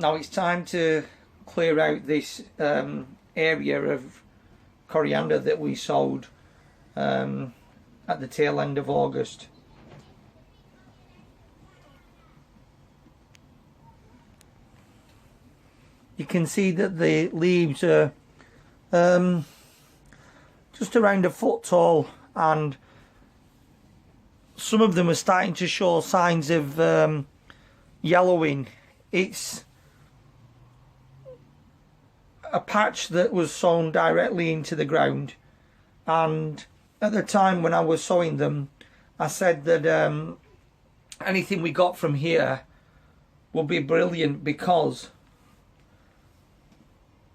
Now it's time to clear out this area of coriander that we sowed at the tail end of August. You can see that the leaves are just around a foot tall, and some of them are starting to show signs of yellowing. It's a patch that was sown directly into the ground, and at the time when I was sowing them, I said that anything we got from here would be brilliant, because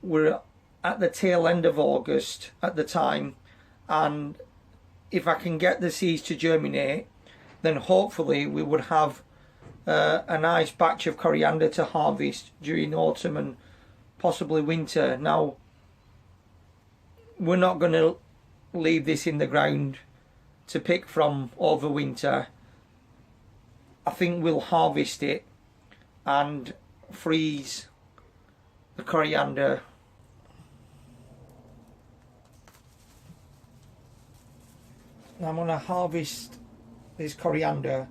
we're at the tail end of August at the time, and if I can get the seeds to germinate, then hopefully we would have a nice batch of coriander to harvest during autumn and possibly winter. Now, we're not going to leave this in the ground to pick from over winter. I think we'll harvest it and freeze the coriander. Now I'm going to harvest this coriander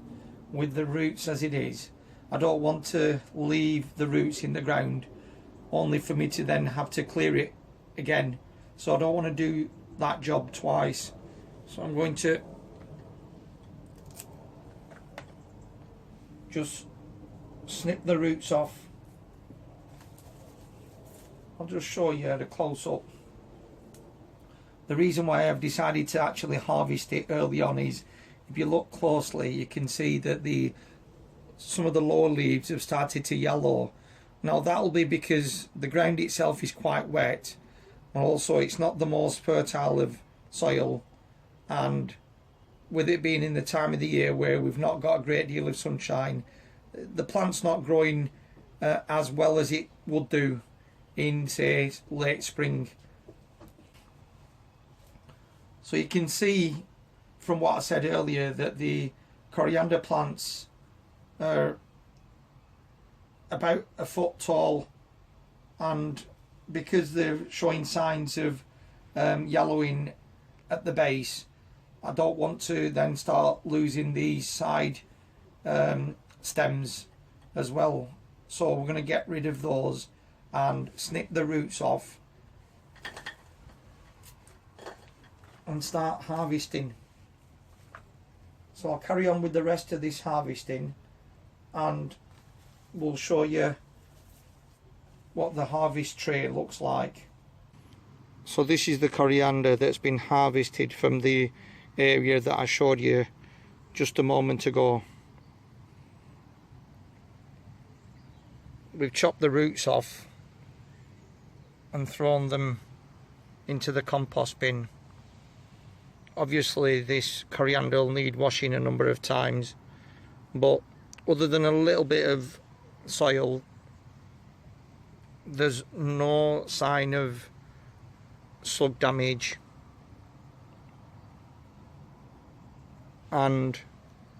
with the roots as it is. I don't want to leave the roots in the ground only for me to then have to clear it again. So I don't want to do that job twice. So I'm going to just snip the roots off. I'll just show you at a close-up. The reason why I've decided to actually harvest it early on is, if you look closely, you can see that some of the lower leaves have started to yellow. Now that'll be because the ground itself is quite wet, and also it's not the most fertile of soil, and with it being in the time of the year where we've not got a great deal of sunshine, the plant's not growing as well as it would do in, say, late spring. So you can see from what I said earlier that the coriander plants are about a foot tall, and because they're showing signs of yellowing at the base, I don't want to then start losing these side stems as well. So we're going to get rid of those and snip the roots off and start harvesting. So I'll carry on with the rest of this harvesting, and we'll show you what the harvest tray looks like. So this is the coriander that's been harvested from the area that I showed you just a moment ago. We've chopped the roots off and thrown them into the compost bin. Obviously this coriander will need washing a number of times, but other than a little bit of soil, there's no sign of slug damage, and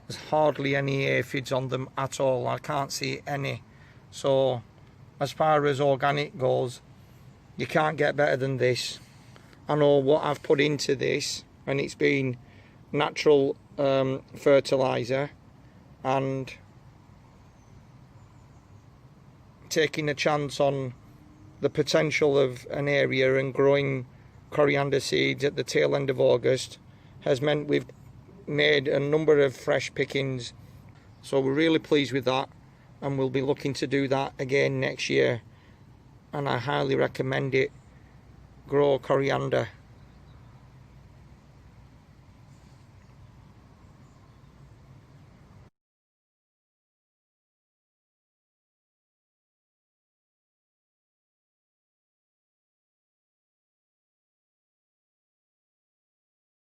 there's hardly any aphids on them at all. I can't see any. So as far as organic goes, you can't get better than this. I know what I've put into this, and it's been natural fertilizer and taking a chance on the potential of an area and growing coriander seeds at the tail end of August has meant we've made a number of fresh pickings. So we're really pleased with that, and we'll be looking to do that again next year, and I highly recommend it. Grow coriander.